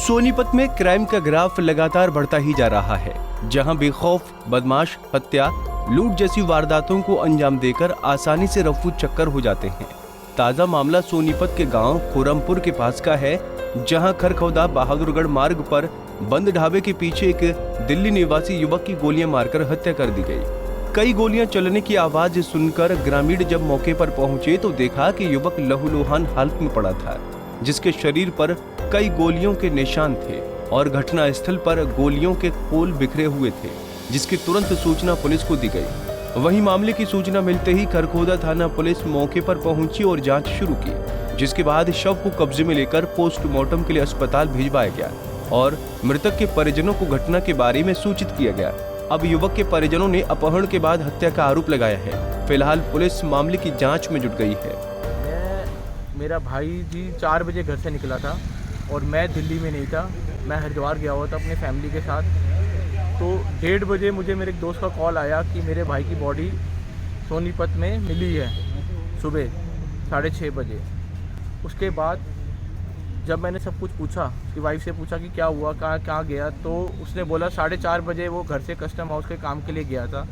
सोनीपत में क्राइम का ग्राफ लगातार बढ़ता ही जा रहा है, जहां बेखौफ बदमाश हत्या, लूट जैसी वारदातों को अंजाम देकर आसानी से रफू चक्कर हो जाते हैं। ताजा मामला सोनीपत के गांव खुरमपुर के पास का है, जहां खरखौदा बहादुरगढ़ मार्ग पर बंद ढाबे के पीछे एक दिल्ली निवासी युवक की गोलियां मारकर हत्या कर दी गई। कई गोलियां चलने की आवाज सुनकर ग्रामीण जब मौके पर पहुंचे तो देखा कि युवक लहूलुहान हालत में पड़ा था, जिसके शरीर पर कई गोलियों के निशान थे और घटनास्थल पर गोलियों के खोल बिखरे हुए थे, जिसकी तुरंत सूचना पुलिस को दी गई। वहीं मामले की सूचना मिलते ही खरखौदा थाना पुलिस मौके पर पहुंची और जांच शुरू की, जिसके बाद शव को कब्जे में लेकर पोस्टमार्टम के लिए अस्पताल भिजवाया गया और मृतक के परिजनों को घटना के बारे में सूचित किया गया। अब युवक के परिजनों ने अपहरण के बाद हत्या का आरोप लगाया है। फिलहाल पुलिस मामले की जांच में जुट गई है। मेरा भाई जी 4 बजे घर से निकला था और मैं दिल्ली में नहीं था, मैं हरिद्वार गया हुआ था अपने फैमिली के साथ। तो 1:30 बजे मुझे मेरे एक दोस्त का कॉल आया कि मेरे भाई की बॉडी सोनीपत में मिली है सुबह 6:30 बजे। उसके बाद जब मैंने सब कुछ पूछा, उसकी वाइफ से पूछा कि क्या हुआ, कहाँ गया, तो उसने बोला 4:30 बजे वो घर से कस्टम हाउस के काम के लिए गया था।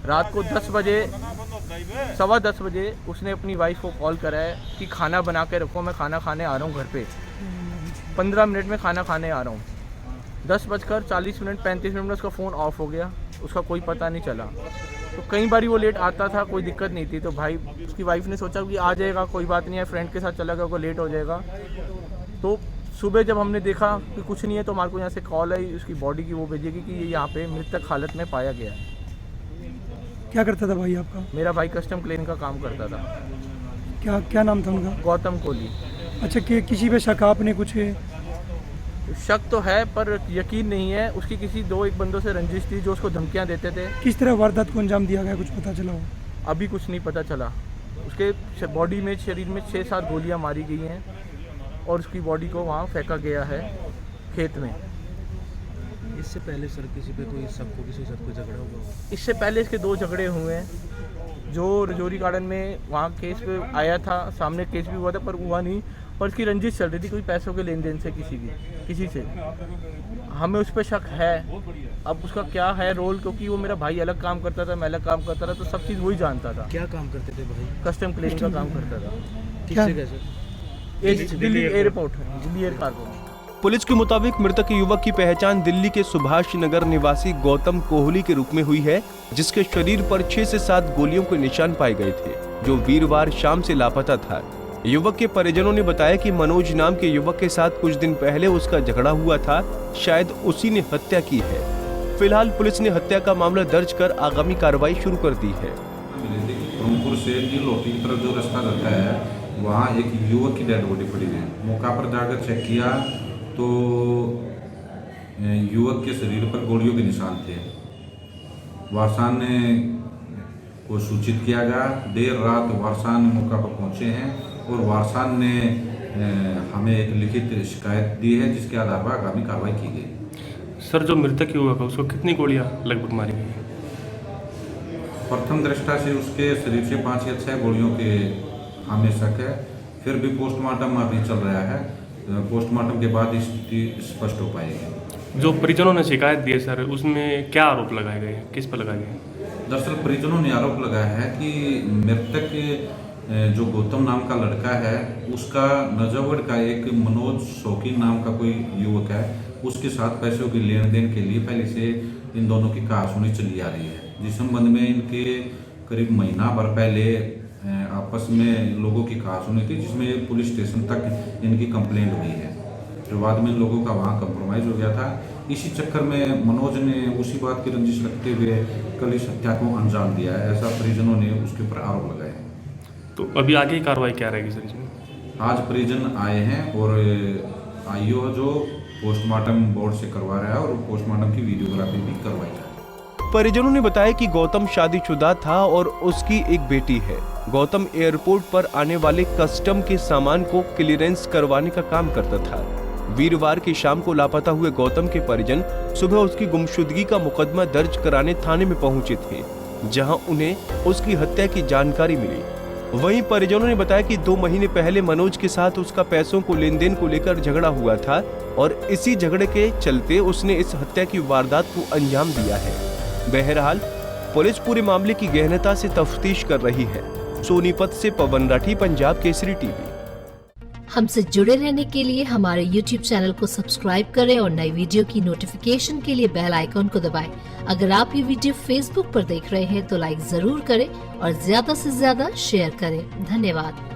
रात को 10 बजे 10:15 बजे उसने अपनी वाइफ को कॉल करा है कि खाना बना के रखो, मैं खाना खाने आ रहा हूँ घर पे, 15 मिनट में खाना खाने आ रहा हूँ। 10:40 मिनट 35 मिनट में उसका फ़ोन ऑफ हो गया, उसका कोई पता नहीं चला। तो कई बार वो लेट आता था, कोई दिक्कत नहीं थी। तो भाई उसकी वाइफ ने सोचा कि आ जाएगा, कोई बात नहीं है, फ्रेंड के साथ चला गया, वो लेट हो जाएगा। तो सुबह जब हमने देखा कि कुछ नहीं है तो हमारे को यहाँ से कॉल आई उसकी बॉडी की, वो भेजेगी कि ये यहाँ पे मृतक हालत में पाया गया है। क्या करता था भाई आपका? मेरा भाई कस्टम क्लीन का काम करता था। क्या नाम था उनका? गौतम कोहली। अच्छा, कि किसी पे शक आपने कुछ? शक तो है पर यकीन नहीं है। उसकी किसी 2-1 बंदों से रंजिश थी जो उसको धमकियां देते थे। किस तरह वारदात को अंजाम दिया गया, कुछ पता चला हो? अभी कुछ नहीं पता चला। उसके बॉडी में, शरीर में 6-7 गोलियां मारी गई हैं और उसकी बॉडी को वहाँ फेंका गया है खेत में। इससे पहले सर किसी पे कोई सबको किसी साथ कोई झगड़ा हुआ? इससे पहले इसके 2 झगड़े हुए हैं। जो रजौरी गार्डन में वहाँ केस पे आया था, सामने केस भी हुआ था पर हुआ नहीं, और इसकी रंजिश चल रही थी कोई पैसों के लेन देन से किसी से। हमें उस पर शक है। अब उसका क्या है रोल, क्योंकि वो मेरा भाई अलग काम करता था, मैं अलग काम करता था, तो सब चीज़ वही जानता था। क्या काम करते थे भाई? कस्टम क्लीन का काम करता था। किससे कैसे? Delhi airport, Delhi air cargo. Police के मुताबिक मृतक युवक की पहचान दिल्ली के सुभाष नगर निवासी गौतम कोहली के रूप में हुई है, जिसके शरीर पर 6 से 7 गोलियों के निशान पाए गए थे, जो वीरवार शाम से लापता था। युवक के परिजनों ने बताया कि मनोज नाम के युवक के साथ कुछ दिन पहले उसका झगड़ा हुआ था, शायद उसी ने हत्या की है। फिलहाल पुलिस ने हत्या का मामला दर्ज कर आगामी कार्रवाई शुरू कर दी है। खुरमपुर से लोटी की तरफ जो रास्ता जाता है, वहाँ एक युवक की डेड बॉडी पड़ी है। मौका पर जाकर चेक किया तो युवक के शरीर पर गोलियों के निशान थे। वारसान ने को सूचित किया गया। देर रात वारसान मौका पर पहुंचे हैं और वारसान ने हमें एक लिखित शिकायत दी है, जिसके आधार पर आगामी कार्रवाई की गई। सर, जो मृतक युवक है उसको कितनी गोलियां लगभग मारी गई? प्रथम दृष्टा से उसके शरीर से 5 या 6 गोलियों के हमें शक है। फिर भी पोस्टमार्टम अभी चल रहा है, पोस्टमार्टम के बाद स्थिति स्पष्ट हो पाएगी। जो परिजनों ने शिकायत दी है सर, उसमें क्या आरोप लगाए गए हैं, किस पर लगाए गए हैं? दरअसल परिजनों ने आरोप लगाया है कि मृतक जो गौतम नाम का लड़का है, उसका नजफगढ़ का एक मनोज शौकीन नाम का कोई युवक है, उसके साथ पैसों के लेन देन के लिए पहले से इन दोनों की कहासुनी चली आ रही है, जिस संबंध में इनके करीब महीना भर पहले आपस में लोगों की कहासुनी थी, जिसमें पुलिस स्टेशन तक इनकी कंप्लेंट हुई है। फिर बाद में इन लोगों का वहाँ कंप्रोमाइज़ हो गया था। इसी चक्कर में मनोज ने उसी बात की रंजिश रखते हुए कल इस हत्या को अंजाम दिया है, ऐसा परिजनों ने उसके ऊपर आरोप लगाया। तो अभी आगे की कार्रवाई क्या रहेगी सर इसमें? आज परिजन आए हैं और आईओ जो पोस्टमार्टम बोर्ड से करवा रहा है और पोस्टमार्टम की वीडियोग्राफी भी करवाई जाए। परिजनों ने बताया कि गौतम शादीशुदा था और उसकी एक बेटी है। गौतम एयरपोर्ट पर आने वाले कस्टम के सामान को क्लियरेंस करवाने का काम करता था। वीरवार की शाम को लापता हुए गौतम के परिजन सुबह उसकी गुमशुदगी का मुकदमा दर्ज कराने थाने में पहुंचे थे, जहां उन्हें उसकी हत्या की जानकारी मिली। वहीं परिजनों ने बताया कि 2 महीने पहले मनोज के साथ उसका पैसों को लेन देन को लेकर झगड़ा हुआ था और इसी झगड़े के चलते उसने इस हत्या की वारदात को अंजाम दिया है। बहरहाल पुलिस पूरे मामले की गहनता से तफ्तीश कर रही है। सोनीपत से पवन राठी, पंजाब केसरी टीवी। हमसे जुड़े रहने के लिए हमारे YouTube चैनल को सब्सक्राइब करें और नई वीडियो की नोटिफिकेशन के लिए बेल आइकॉन को दबाएं। अगर आप ये वीडियो Facebook पर देख रहे हैं तो लाइक जरूर करें और ज्यादा से ज्यादा शेयर करें। धन्यवाद।